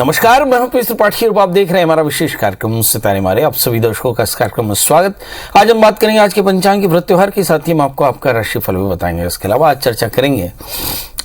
नमस्कार, मैं हूं पीएस त्रिपाठी और आप देख रहे हैं हमारा विशेष कार्यक्रम सितारे मारे। आप सभी दर्शकों का इस कार्यक्रम में स्वागत। आज हम बात करेंगे आज के पंचांग के व्रत त्योहार के साथ ही हम आपको आपका राशिफल भी बताएंगे। इसके अलावा आज चर्चा करेंगे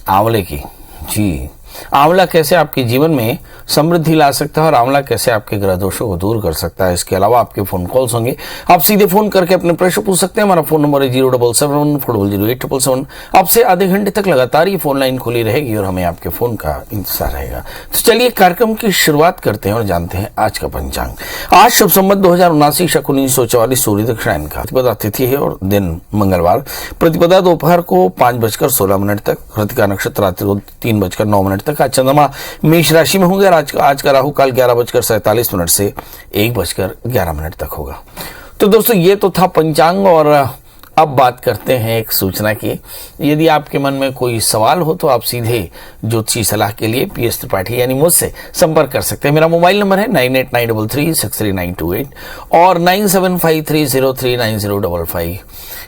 आंवले की। जी, आंवला कैसे आपके जीवन में समृद्धि ला सकता है और आंवला कैसे आपके ग्रह दोषों को दूर कर सकता है। इसके अलावा आपके फोन कॉल्स होंगे, आप सीधे फोन करके अपने प्रश्न पूछ सकते हैं। हमारा फोन नंबर है 077140877। आपसे आधे घंटे तक लगातार ये फोन लाइन खुली रहेगी और हमें आपके फोन का इंतजार रहेगा। तो चलिए कार्यक्रम की शुरुआत करते हैं और जानते हैं आज का पंचांग। आज शुभ संवत 2079 शक 1944 सूर्य दक्षिणायन का प्रतिपदा तिथि है और दिन मंगलवार। प्रतिपदा दोपहर को 5:16 तक, कृतिका नक्षत्र रात्रि को 3:09 तक। आज चंद्रमा मेष राशि में होंगे। आज का राहु काल 11:47 से 1:11 तक होगा। तो दोस्तों, ये तो था पंचांग और अब बात करते हैं एक सूचना की। यदि आपके मन में कोई सवाल हो तो आप सीधे ज्योतिषी सलाह के लिए पीएस त्रिपाठी यानी मुझसे संपर्क कर सकते हैं। मेरा मोबाइल नंबर है 9893363928 और 9753039055।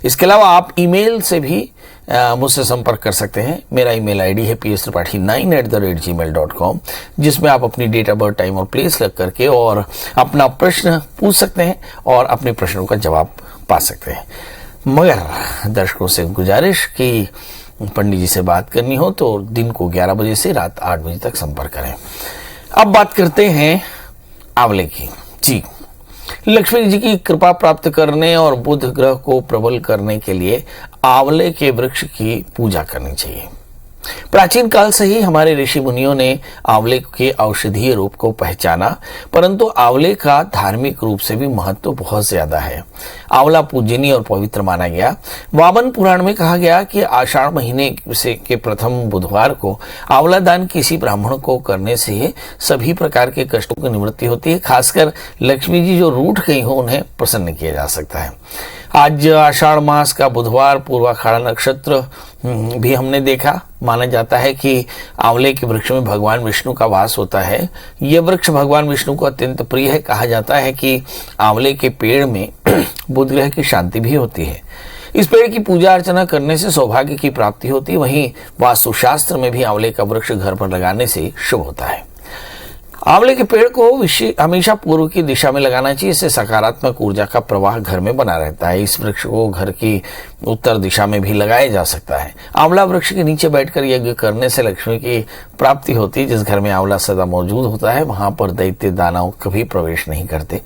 इसके अलावा आप ईमेल से भी मुझसे संपर्क कर सकते हैं। मेरा ईमेल आईडी है pstripathi9@gmail.com, जिसमें आप अपनी डेट ऑफ बर्थ, टाइम और प्लेस लग करके और अपना प्रश्न पूछ सकते हैं और अपने प्रश्नों का जवाब पा सकते हैं। मगर दर्शकों से गुजारिश कि पंडित जी से बात करनी हो तो दिन को 11 बजे से रात 8 बजे तक संपर्क करें। अब बात करते हैं आंवले की। जी, लक्ष्मी जी की कृपा प्राप्त करने और बुध ग्रह को प्रबल करने के लिए आंवले के वृक्ष की पूजा करनी चाहिए। प्राचीन काल से ही हमारे ऋषि मुनियों ने आंवले के औषधीय रूप को पहचाना, परंतु आंवले का धार्मिक रूप से भी महत्व बहुत ज्यादा है। आंवला पूजनीय और पवित्र माना गया। वामन पुराण में कहा गया कि आषाढ़ महीने के प्रथम बुधवार को आंवला दान किसी ब्राह्मण को करने से सभी प्रकार के कष्टों की निवृत्ति होती है। खासकर लक्ष्मी जी जो रूठ गई हो उन्हें प्रसन्न किया जा सकता है। आज आषाढ़ मास का बुधवार, पूर्वाषाढ़ा नक्षत्र भी हमने देखा। माना जाता है कि आंवले के वृक्ष में भगवान विष्णु का वास होता है। यह वृक्ष भगवान विष्णु को अत्यंत प्रिय है। कहा जाता है कि आंवले के पेड़ में बुध ग्रह की शांति भी होती है। इस पेड़ की पूजा अर्चना करने से सौभाग्य की प्राप्ति होती है। वहीं वास्तुशास्त्र में भी आंवले का वृक्ष घर पर लगाने से शुभ होता है। आंवले के पेड़ को हमेशा पूर्व की दिशा में लगाना चाहिए। इससे सकारात्मक ऊर्जा का प्रवाह घर में बना रहता है। इस वृक्ष को घर की उत्तर दिशा में भी लगाया जा सकता है। आंवला वृक्ष के नीचे बैठकर यज्ञ करने से लक्ष्मी की प्राप्ति होती है। जिस घर में आंवला सदा मौजूद होता है वहां पर दैत्य दानव कभी प्रवेश नहीं करते।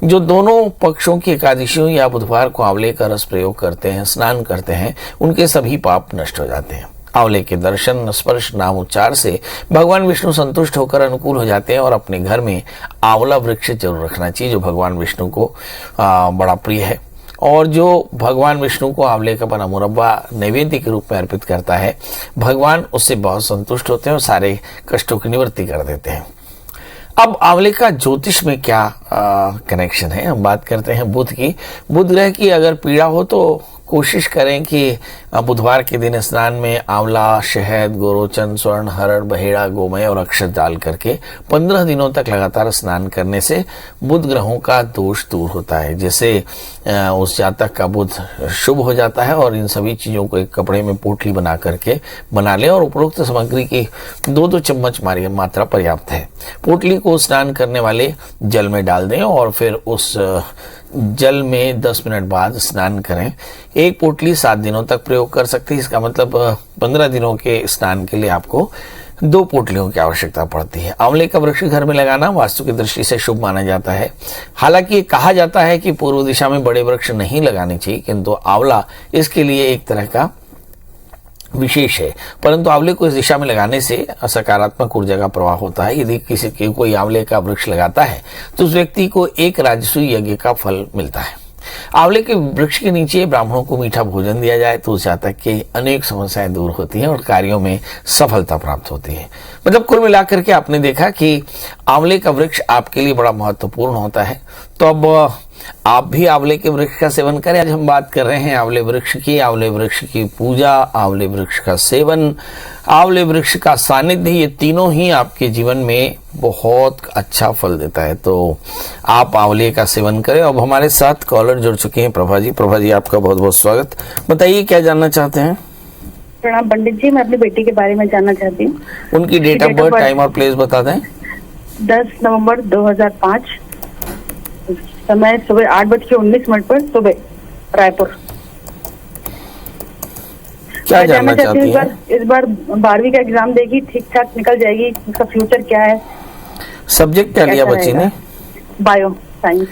जो दोनों पक्षों की एकादशियों या बुधवार को आंवले का रस प्रयोग करते हैं, स्नान करते हैं, उनके सभी पाप नष्ट हो जाते हैं। आंवले के दर्शन, स्पर्श, नाम उच्चार से भगवान विष्णु संतुष्ट होकर अनुकूल हो जाते हैं और अपने घर में आंवला वृक्ष जरूर रखना चाहिए, जो भगवान विष्णु को बड़ा प्रिय है। और जो भगवान विष्णु को आंवले का बना मुरब्बा नैवेद्य के रूप में अर्पित करता है, भगवान उससे बहुत संतुष्ट होते हैं और सारे कष्टों की निवृत्ति कर देते हैं। अब आंवले का ज्योतिष में क्या कनेक्शन है, हम बात करते हैं बुध की। बुध ग्रह की अगर पीड़ा हो तो कोशिश करें कि बुधवार के दिन स्नान में आंवला, शहद, गोरोचन, स्वर्ण, हरड़, बहेड़ा, गोमय और अक्षत डाल करके 15 दिनों तक लगातार स्नान करने से बुध ग्रहों का दोष दूर होता है। जैसे उस जातक का बुध शुभ हो जाता है। और इन सभी चीजों को एक कपड़े में पोटली बना करके बना लें और उपरोक्त सामग्री की 2-2 चम्मच मात्रा पर्याप्त है। पोटली को स्नान करने वाले जल में डाल दें और फिर उस जल में 10 मिनट बाद स्नान करें। एक पोटली 7 दिनों तक प्रयोग कर सकते हैं। इसका मतलब 15 दिनों के स्नान के लिए आपको 2 पोटलियों की आवश्यकता पड़ती है। आंवले का वृक्ष घर में लगाना वास्तु की दृष्टि से शुभ माना जाता है। हालांकि कहा जाता है कि पूर्व दिशा में बड़े वृक्ष नहीं लगाने चाहिए, किंतु आंवला इसके लिए एक तरह का विशेष है। परंतु आंवले को इस दिशा में लगाने से सकारात्मक ऊर्जा का प्रवाह होता है। यदि कोई आंवले का वृक्ष लगाता है तो उस व्यक्ति को एक राजसूय यज्ञ का फल मिलता है। आंवले के वृक्ष के नीचे ब्राह्मणों को मीठा भोजन दिया जाए तो उस जातक की अनेक समस्याएं दूर होती हैं और कार्यों में सफलता प्राप्त होती है। मतलब कुल मिलाकर के आपने देखा कि आंवले का वृक्ष आपके लिए बड़ा महत्वपूर्ण होता है। तो अब आप भी आंवले के वृक्ष का सेवन करें। आज हम बात कर रहे हैं आंवले वृक्ष की पूजा, आंवले वृक्ष का सेवन, आंवले वृक्ष का सानिध्य। ये तीनों ही आपके जीवन में बहुत अच्छा फल देता है। तो आप आंवले का सेवन करें। अब हमारे साथ कॉलर जुड़ चुके हैं प्रभा जी। प्रभा जी, आपका बहुत बहुत स्वागत। बताइए क्या जानना चाहते हैं। प्रणाम पंडित जी, मैं अपनी बेटी के बारे में जानना चाहती हूँ। उनकी डेट ऑफ बर्थ, टाइम और प्लेस बता दें। 10 नवंबर 2005, समय सुबह 8:19 पर सुबह, रायपुर। क्या जानना चाहती हैं? इस बार 12वीं का एग्जाम देगी, ठीक ठाक निकल जाएगी, उसका फ्यूचर क्या है? सब्जेक्ट क्या लिया बच्ची ने? Bio science.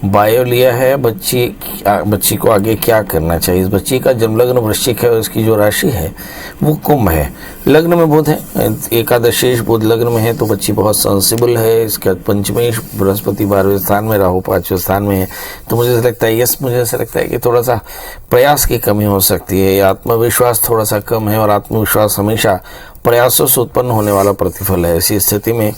बायो लिया है। बच्ची को आगे क्या करना चाहिए? इस बच्ची का जन्म लग्न वृश्चिक है और इसकी जो राशि है वो कुंभ है। लग्न में बुध है, एकादशेष बुध लग्न में है, तो बच्ची बहुत सेंसिबल है। इसका पंचमेश बृहस्पति 12वें स्थान में, राहु 5वें स्थान में है। तो मुझे ऐसा लगता है मुझे ऐसा लगता है कि थोड़ा सा प्रयास की कमी हो सकती है, आत्मविश्वास थोड़ा सा कम है, और आत्मविश्वास हमेशा प्रयासों से उत्पन्न होने वाला प्रतिफल है। ऐसी स्थिति में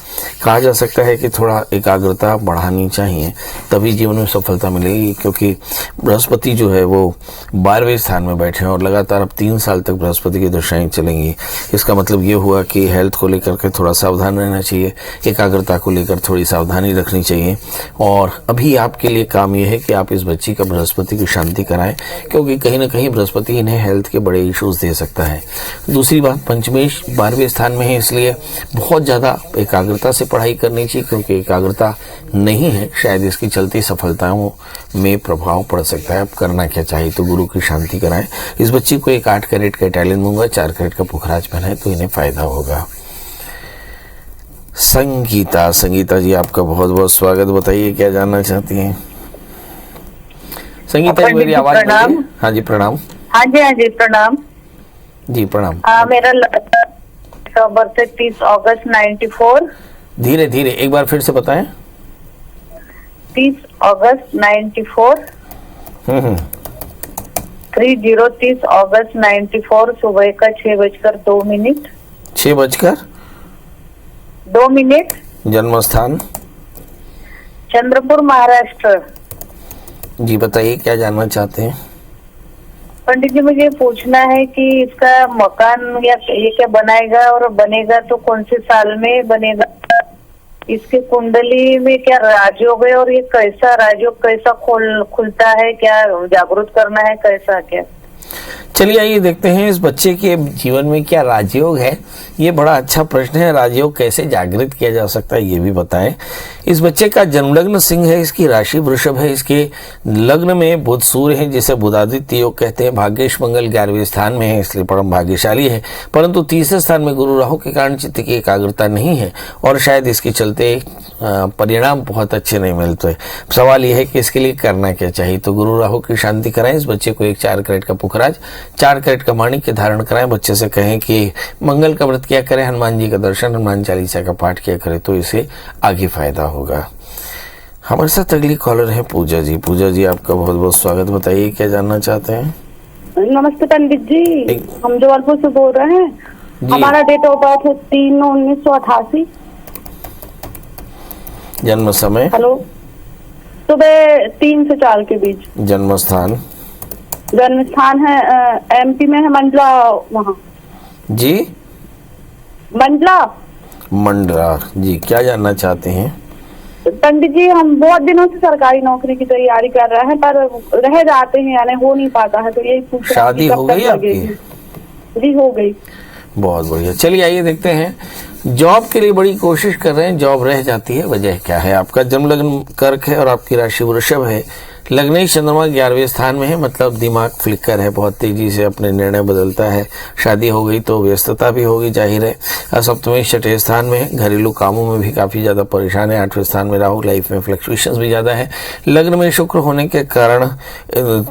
कहा जा सकता है कि थोड़ा एकाग्रता बढ़ानी चाहिए, तभी जीवन में सफलता मिलेगी। क्योंकि बृहस्पति जो है वो 12वें स्थान में बैठे हैं और लगातार अब 3 साल तक बृहस्पति की दशाएं चलेंगी। इसका मतलब ये हुआ कि हेल्थ को लेकर के थोड़ा सावधान रहना चाहिए, एकाग्रता को लेकर थोड़ी सावधानी रखनी चाहिए। और अभी आपके लिए काम ये है कि आप इस बच्ची का बृहस्पति की शांति कराएं, क्योंकि कहीं ना कहीं बृहस्पति इन्हें हेल्थ के बड़े इश्यूज दे सकता है। दूसरी बात, पंचमेश 12वें स्थान में है, इसलिए बहुत ज़्यादा एकाग्रता से पढ़ाई करनी चाहिए, क्योंकि एकाग्रता नहीं है शायद इसकी चलती सफलताओं में प्रभाव पड़ सकता है। अब करना क्या चाहिए? तो गुरु की शांति कराएं। इस बच्ची को एक 8 कैरेट का इटालियन मूंगा, 4 कैरेट का पुखराज पहनाए तो इन्हें फायदा होगा। संगीता जी आपका बहुत बहुत स्वागत। बताइए क्या जानना चाहती हैं? संगीता जी मेरी आवाज? हाँ जी प्रणाम। हाँ जी प्रणाम जी प्रणाम। मेरा बर्थ 30 अगस्त 94। धीरे धीरे एक बार फिर से बताएं। 30 अगस्त 94। 30 अगस्त 94 सुबह का 6:02। 6:02। जन्म स्थान? चंद्रपुर, महाराष्ट्र। जी बताइए क्या जानना चाहते हैं? पंडित जी मुझे पूछना है कि इसका मकान या ये क्या बनाएगा, और बनेगा तो कौन से साल में बनेगा? इसकी कुंडली में क्या राजयोग है, और ये कैसा राजयोग कैसा खुलता है, क्या जागरूक करना है, कैसा क्या? चलिए आइए देखते हैं इस बच्चे के जीवन में क्या राजयोग है। ये बड़ा अच्छा प्रश्न है। राजयोग कैसे जागृत किया जा सकता है ये भी बताएं। इस बच्चे का जन्मलग्न सिंह है, इसकी राशि वृषभ है, इसके लग्न में बुध सूर्य है जिसे बुधादित्य योग कहते हैं। भाग्येश मंगल 11वें स्थान में है, इसलिए परम भाग्यशाली है। परंतु तीसरे स्थान में गुरु राहु के कारण चित्त की एकाग्रता नहीं है और शायद इसके चलते परिणाम बहुत अच्छे नहीं मिलते। सवाल यह है कि इसके लिए करना क्या चाहिए? तो गुरु राहु की शांति कराएं। इस बच्चे को एक 4 कैरेट का पुखराज, 4 कैरेट का माणिक्य धारण कराएं। बच्चे से कहें कि मंगल का व्रत किया करें, हनुमान जी का दर्शन, हनुमान चालीसा का पाठ किया करें, तो इसे आगे फायदा होगा। हमारे साथ अगली कॉलर है पूजा जी। पूजा जी आपका बहुत बहुत स्वागत। बताइए क्या जानना चाहते हैं? नमस्ते पंडित जी, हम जबलपुर से बोल रहे हैं। हमारा डेट ऑफ बर्थ है 3/1988। जन्म समय? हेलो, सुबह 3 से 4 के बीच। जन्म स्थान? जन्म स्थान है एमपी में है, मंडला। वहाँ जी मंडला जी। क्या जानना चाहते हैं? पंडित जी हम बहुत दिनों से सरकारी नौकरी की तैयारी कर रहे हैं, पर रह जाते हैं, यानी हो नहीं पाता है, तो यही पूछ रहे हैं। शादी हो गई आपकी? जी हो गई। बहुत बढ़िया। चलिए आइए देखते हैं। जॉब के लिए बड़ी कोशिश कर रहे हैं, जॉब रह जाती है, वजह क्या है? आपका जन्म लग्न कर्क है और आपकी राशि वृषभ है। लग्नेश चंद्रमा 11वें स्थान में है, मतलब दिमाग फ्लिकर है, बहुत तेजी से अपने निर्णय बदलता है। शादी हो गई तो व्यस्तता भी होगी, जाहिर है। सप्तमेश 6ठे स्थान में है, घरेलू कामों में भी काफी ज्यादा परेशान है। 8वें स्थान में राहु, लाइफ में फ्लक्चुएशंस भी ज्यादा है। लग्न में शुक्र होने के कारण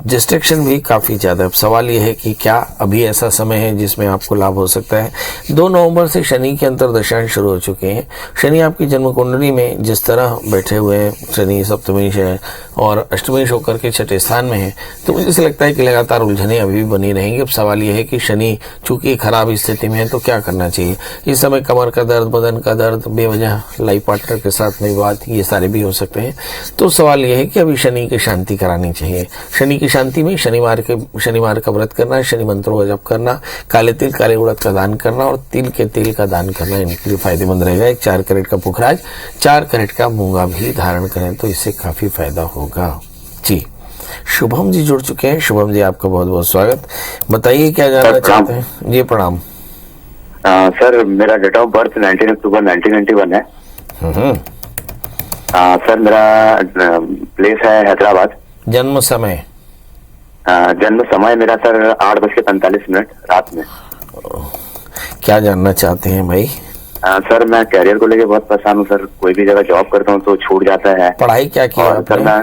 डिस्ट्रैक्शन भी काफी ज्यादा है। अब सवाल यह है कि क्या अभी ऐसा समय है जिसमें आपको लाभ हो सकता है? 2 नवंबर से शनि के अंतर्दशाएं शुरू हो चुके हैं। शनि आपकी जन्म कुंडली में जिस तरह बैठे हुए हैं, शनि सप्तमेश है और अष्टमेश होकर के 6ठे स्थान में है, तो मुझे ऐसा लगता है कि लगातार उलझने अभी भी बनी रहेंगी। अब सवाल यह है कि शनि चूंकि खराब स्थिति में है तो क्या करना चाहिए? इस समय कमर का दर्द, बदन का दर्द, बेवजह लाइफ पार्टनर के साथ में विवाद, ये सारे भी हो सकते हैं। तो सवाल यह है कि अभी शनि की शांति करानी चाहिए। शनि की शांति में शनिवार का व्रत करना, शनि मंत्रों का जप करना, काले तिल काले उड़द का दान करना और तिल के तेल का दान करना इनके लिए फायदेमंद रहेगा। एक 4 कैरेट का पुखराज, 4 कैरेट का मूंगा भी धारण करें तो इससे काफी फायदा होगा। जी शुभम जी जुड़ चुके हैं। शुभम जी आपका बहुत बहुत स्वागत। बताइए क्या जानना चाहते हैं? जी प्रणाम। सर मेरा डेट ऑफ बर्थ 19 अक्टूबर 1991 है। सर मेरा प्लेस है हैदराबाद। जन्म समय? जन्म समय मेरा सर 8:45 रात में। क्या जानना चाहते हैं भाई? सर मैं कैरियर को लेके बहुत परेशान हूँ सर। कोई भी जगह जॉब करता हूँ तो छूट जाता है। पढ़ाई क्या की और आपने?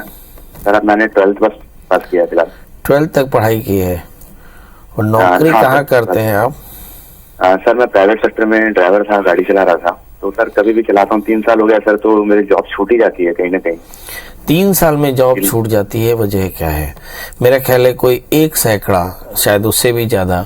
सर मैंने 12th बस पास किया फिलहाल। 12th तक पढ़ाई की है। और नौकरी हाँ, कहाँ सर, करते हैं आप? सर मैं प्राइवेट सेक्टर में ड्राइवर था, गाड़ी चला रहा था। तो सर कभी भी चलाता हूँ, 3 साल हो गया सर, तो मेरी जॉब छूट ही जाती है कहीं ना कहीं। 3 साल में जॉब छूट जाती है, वजह क्या है? मेरा ख्याल है कोई 1 सैकड़ा, शायद उससे भी ज्यादा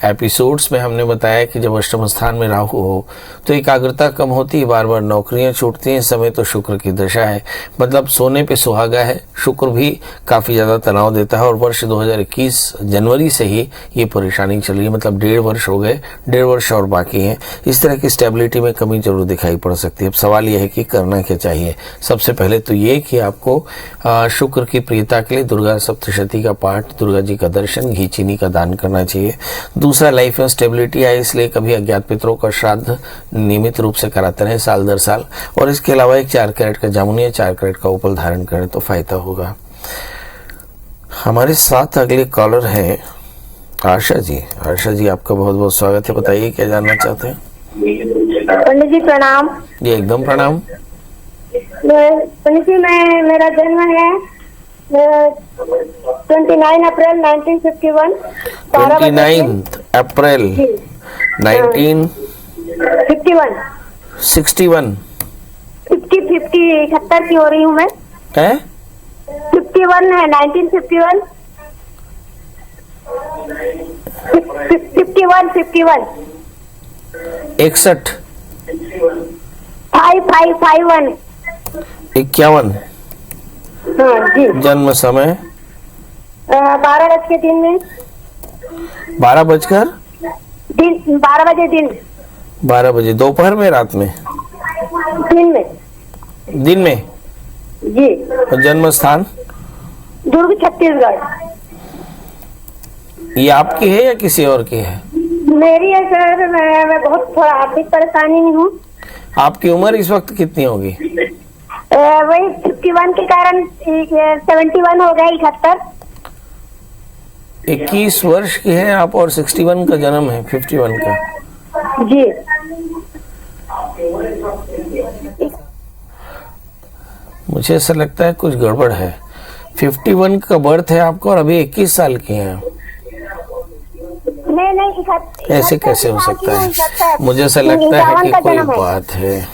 एपिसोड्स में हमने बताया कि जब अष्टम स्थान में राहु हो तो एकाग्रता कम होती है, बार बार नौकरियां छूटती हैं। इस समय तो शुक्र की दशा है, मतलब सोने पे सुहागा है। शुक्र भी काफी ज्यादा तनाव देता है और वर्ष 2021 जनवरी से ही ये परेशानी चल रही है, मतलब 1.5 वर्ष हो गए, 1.5 वर्ष और बाकी हैं। इस तरह की स्टेबिलिटी में कमी जरूर दिखाई पड़ सकती है। अब सवाल यह है कि करना क्या चाहिए। सबसे पहले तो ये कि आपको शुक्र की प्रियता के लिए दुर्गा सप्तशती का पाठ, दुर्गा जी का दर्शन, घी चीनी का दान करना चाहिए। दूसरा, लाइफ में स्टेबिलिटी आए इसलिए कभी अज्ञात पितरों का श्राद्ध नियमित रूप से कराते रहे साल दर साल। और इसके अलावा एक 4 कैरेट का जामुन या 4 कैरेट का उपल धारण करें तो फायदा होगा। हमारे साथ अगले कॉलर हैं आशा जी। आशा जी आपका बहुत बहुत स्वागत है, बताइए क्या जानना चाहते हैं? पंडित जी प्रणाम। जी एकदम प्रणाम। पंडित जी मेरा जन्म है 29 अप्रैल 1951। 29 अप्रैल 1961। 71 की हो रही हूँ मैं। 51 है, 1951। 51 61 51। 51। हाँ जी। जन्म समय 12 बज के दिन में। 12 बजकर दिन 12 बजे दिन। 12 बजे दोपहर में, रात में? दिन में। दिन में जी। और जन्म स्थान? दुर्ग छत्तीसगढ़। ये आपकी है या किसी और की है? मेरी है सर। मैं बहुत थोड़ा आर्थिक परेशानी में हूँ। आपकी उम्र इस वक्त कितनी होगी? वही 51 के कारण 71 हो गया, 71। 21 वर्ष की है आप और 61 का जन्म है, 51 का। जी। मुझे ऐसा लगता है कुछ गड़बड़ है। 51 का बर्थ है आपको और अभी 21 साल की हैं। नहीं, ऐसे कैसे हो सकता है? मुझे ऐसा लगता है कि कोई बात है।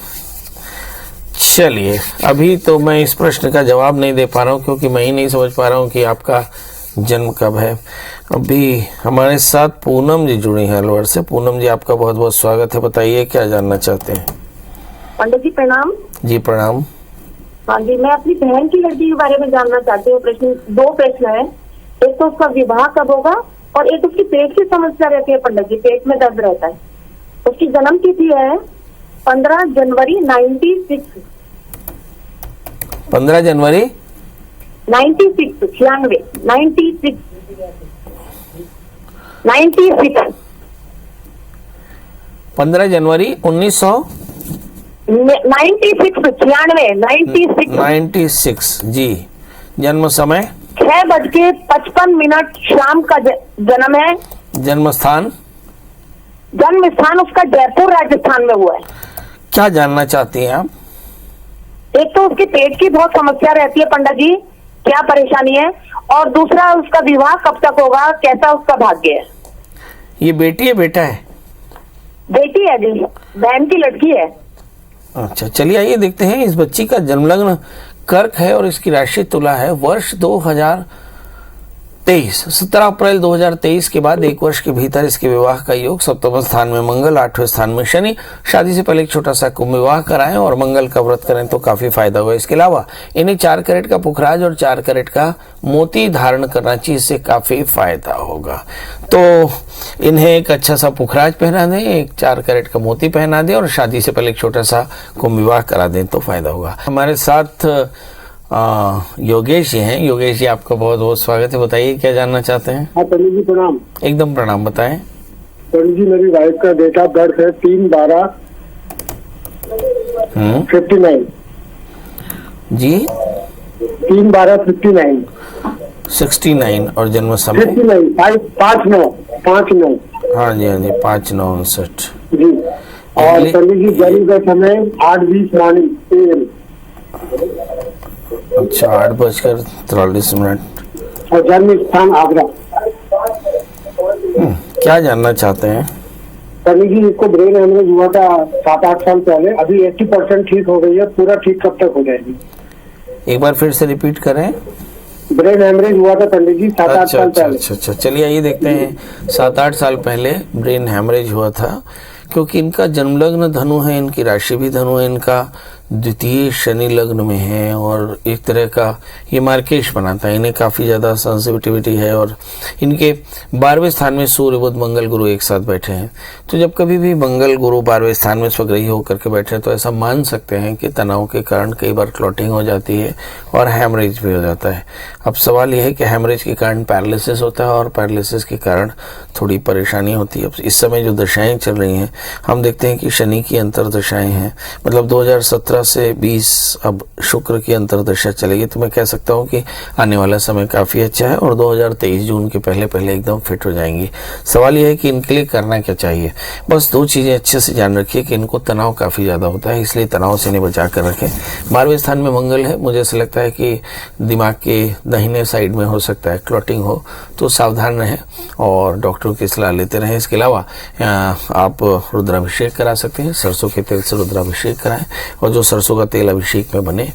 चलिए, अभी तो मैं इस प्रश्न का जवाब नहीं दे पा रहा हूँ क्योंकि मैं ही नहीं समझ पा रहा हूँ कि आपका जन्म कब है। अभी हमारे साथ पूनम जी जुड़ी हैं अलवर से। पूनम जी आपका बहुत बहुत स्वागत है, बताइए क्या जानना चाहते हैं? पंडित जी प्रणाम। जी प्रणाम। हाँ जी, मैं अपनी बहन की लड़की के बारे में जानना चाहती हूँ। दो प्रश्न है। एक तो उसका विवाह कब होगा और एक उसकी पेट की समस्या रहती है पंडित जी, पेट में दर्द रहता है। उसकी जन्म तिथि है 15 जनवरी 96। 15 जनवरी 96 96 15 जनवरी 1996 जी। जन्म समय 6:55 शाम का जन्म है। जन्म स्थान? जन्म स्थान उसका जयपुर राजस्थान में हुआ है। क्या जानना चाहती हैं आप? एक तो उसके पेट की बहुत समस्या रहती है पंडित जी, क्या परेशानी है, और दूसरा उसका विवाह कब तक होगा, कैसा उसका भाग्य है। ये बेटी है बेटा है? बेटी है जी, बहन की लड़की है। अच्छा, चलिए आइए देखते हैं। इस बच्ची का जन्म लग्न कर्क है और इसकी राशि तुला है। वर्ष 2023, 17 अप्रैल 2023 के बाद 1 वर्ष के भीतर इसके विवाह का योग। 7वें स्थान में मंगल, 8वें स्थान में शनि। शादी से पहले एक छोटा सा कुंभ विवाह कराएं और मंगल का व्रत करें तो काफी फायदा होगा। इसके अलावा इन्हें 4 कैरेट का पुखराज और 4 कैरेट का मोती धारण करना चाहिए, इससे काफी फायदा होगा। तो इन्हें एक अच्छा सा पुखराज पहना दें, एक 4 कैरेट का मोती पहना दें और शादी से पहले एक छोटा सा कुंभ विवाह करा दें तो फायदा होगा। हमारे साथ योगेश जी हैं। योगेश जी आपका बहुत बहुत स्वागत है, बताइए क्या जानना चाहते हैं? हाँ पंडित जी प्रणाम। एकदम प्रणाम, बताएं। पंडित जी मेरी वाइफ का डेट ऑफ बर्थ है 3/12 59 जी 3/12/59 69 और जन्म समय 59 5/9 हाँ जी 5/9/59 जी। और पंडित जी जन्म का समय 8:20 मॉर्निंग AM। अच्छा 8:43 और जन्म स्थान आगरा। क्या जानना चाहते हैं? पंडित जी इसको ब्रेन हेमरेज हुआ था 7-8 साल पहले, अभी 80% ठीक हो गई है, पूरा ठीक कब तक हो जाएगी? एक बार फिर से रिपीट करें। ब्रेन हेमरेज हुआ था पंडित जी 7-8 साल पहले। अच्छा चलिए आइए देखते हैं। 7-8 साल पहले ब्रेन हैमरेज हुआ था, क्योंकि इनका जन्मलग्न धनु है, इनकी राशि भी धनु है, इनका द्वितीय शनि लग्न में है और एक तरह का ये मार्केश बनाता है। इन्हें काफ़ी ज़्यादा सेंसिटिविटी है और इनके 12वें स्थान में सूर्य बुध मंगल गुरु एक साथ बैठे हैं। तो जब कभी भी मंगल गुरु 12वें स्थान में स्वग्रही होकर के बैठे तो ऐसा मान सकते हैं कि तनाव के कारण कई बार क्लॉटिंग हो जाती है और हैमरेज भी हो जाता है। अब सवाल यह है कि हैमरेज के कारण पैरालिसिस होता है और पैरालिसिस के कारण थोड़ी परेशानी होती है। अब इस समय जो दशाएं चल रही हैं, हम देखते हैं कि शनि की अंतर्दशाएं हैं, मतलब 2017 से 20 अब शुक्र की अंतर्दशा चलेगी। तो मैं कह सकता हूं कि आने वाला समय काफ़ी अच्छा है और 2023 जून के पहले पहले एकदम फिट हो जाएंगी। सवाल यह है कि इनके लिए करना क्या चाहिए। बस 2 चीज़ें अच्छे से जान रखिए कि इनको तनाव काफ़ी ज़्यादा होता है, इसलिए तनाव से इन्हें बचा कर रखें। 12वें स्थान में मंगल है, मुझे ऐसा लगता है कि दिमाग के दाहिने साइड में हो सकता है क्लॉटिंग हो, तो सावधान रहें और डॉक्टरों की सलाह लेते रहें। इसके अलावा आप रुद्राभिषेक करा सकते हैं, सरसों के तेल से रुद्राभिषेक कराएं और जो सरसों का तेल अभिषेक में बने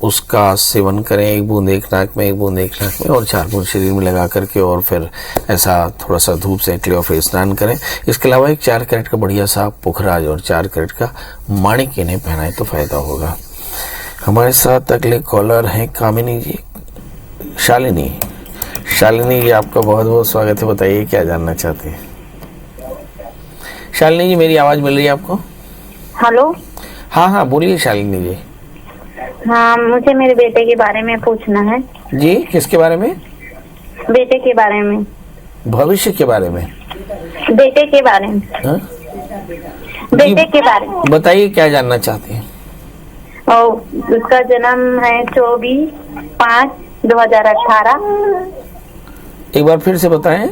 उसका सेवन करें। 1 बूंद एक नाक में, 1 बूंद एक नाक में और 4 बूंद शरीर में लगा करके और फिर ऐसा थोड़ा सा धूप से निकले और फिर स्नान करें। इसके अलावा एक 4 कैरेट का बढ़िया सा पुखराज और 4 कैरेट का माणिक इन्हें पहनाए तो फायदा होगा। हमारे साथ अगले कॉलर हैं कामिनी जी, शालिनी जी आपका बहुत बहुत स्वागत है। बताइए क्या जानना चाहते हैं? शालिनी जी मेरी आवाज मिल रही है आपको? हेलो। हाँ बोलिए शालिनी जी। हाँ, मुझे मेरे बेटे के बारे में पूछना है। जी, किसके बारे में? बेटे के बारे में। भविष्य के बारे में? बेटे के बारे में। हा? बेटे के बारे में बताइए क्या जानना चाहते हैं? और उसका जन्म है 24/5/2018। एक बार फिर से बताएं।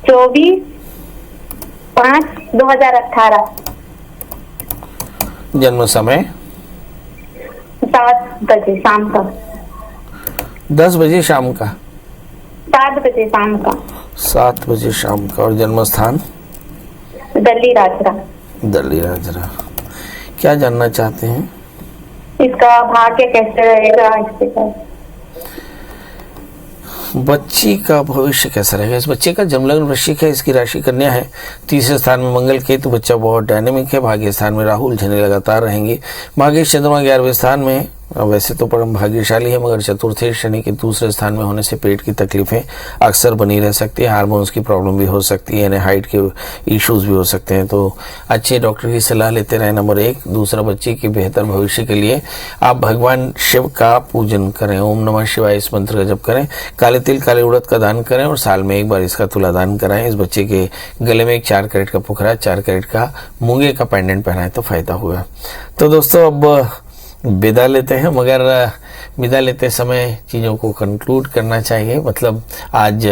24/5/2018। जन्म समय 7 बजे शाम का। 10 बजे शाम का? 7 बजे शाम का। 7 बजे शाम का। और जन्म स्थान? दिल्ली राजरा। क्या जानना चाहते हैं? इसका भाग्य कैसे रहेगा, इसके बच्ची का भविष्य कैसा रहेगा। इस बच्चे का जन्मलग्न वृश्चिक है, इसकी राशि कन्या है, 3रे स्थान में मंगल केतु, बच्चा बहुत डायनेमिक है। भाग्य स्थान में राहुल झने लगातार रहेंगे। भाग्य चंद्रमा 11वें स्थान में, वैसे तो परम भाग्यशाली है मगर चतुर्थे शनि के 2रे स्थान में होने से पेट की तकलीफें अक्सर बनी रह सकती है, हार्मोन्स की प्रॉब्लम भी हो सकती है, यानी हाइट के इश्यूज भी हो सकते हैं। तो अच्छे डॉक्टर की सलाह लेते रहें, नंबर 1। दूसरा, बच्चे के बेहतर भविष्य के लिए आप भगवान शिव का पूजन करें, ओम नमः शिवाय इस मंत्र का जप करें, काले तिल काले उड़द का दान करें और साल में एक बार इसका तुला दान कराएं। इस बच्चे के गले में एक 4 कैरेट का पुखरा, 4 कैरेट का मूंगे का पेंडेंट पहनाएं तो फायदा होगा। तो दोस्तों अब विदा लेते हैं, मगर विदा लेते समय चीज़ों को कंक्लूड करना चाहिए। मतलब आज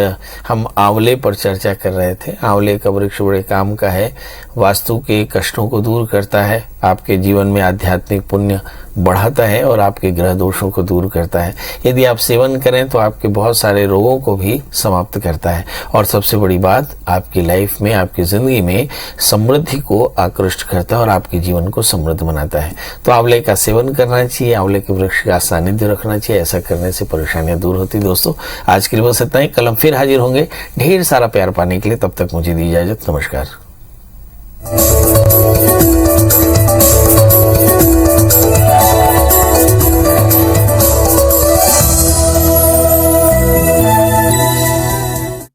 हम आंवले पर चर्चा कर रहे थे। आंवले का वृक्ष बड़े काम का है, वास्तु के कष्टों को दूर करता है, आपके जीवन में आध्यात्मिक पुण्य बढ़ाता है और आपके ग्रह दोषों को दूर करता है। यदि आप सेवन करें तो आपके बहुत सारे रोगों को भी समाप्त करता है और सबसे बड़ी बात, आपकी लाइफ में, आपकी जिंदगी में समृद्धि को आकृष्ट करता है और आपके जीवन को समृद्ध बनाता है। तो आंवले का सेवन करना चाहिए, आंवले के वृक्ष का सानिध्य रखना चाहिए। ऐसा करने से परेशानियां दूर होती। दोस्तों आज के लिए बस इतना ही। कल हम फिर हाजिर होंगे ढेर सारा प्यार पाने के लिए। तब तक मुझे दी इजाजत। नमस्कार।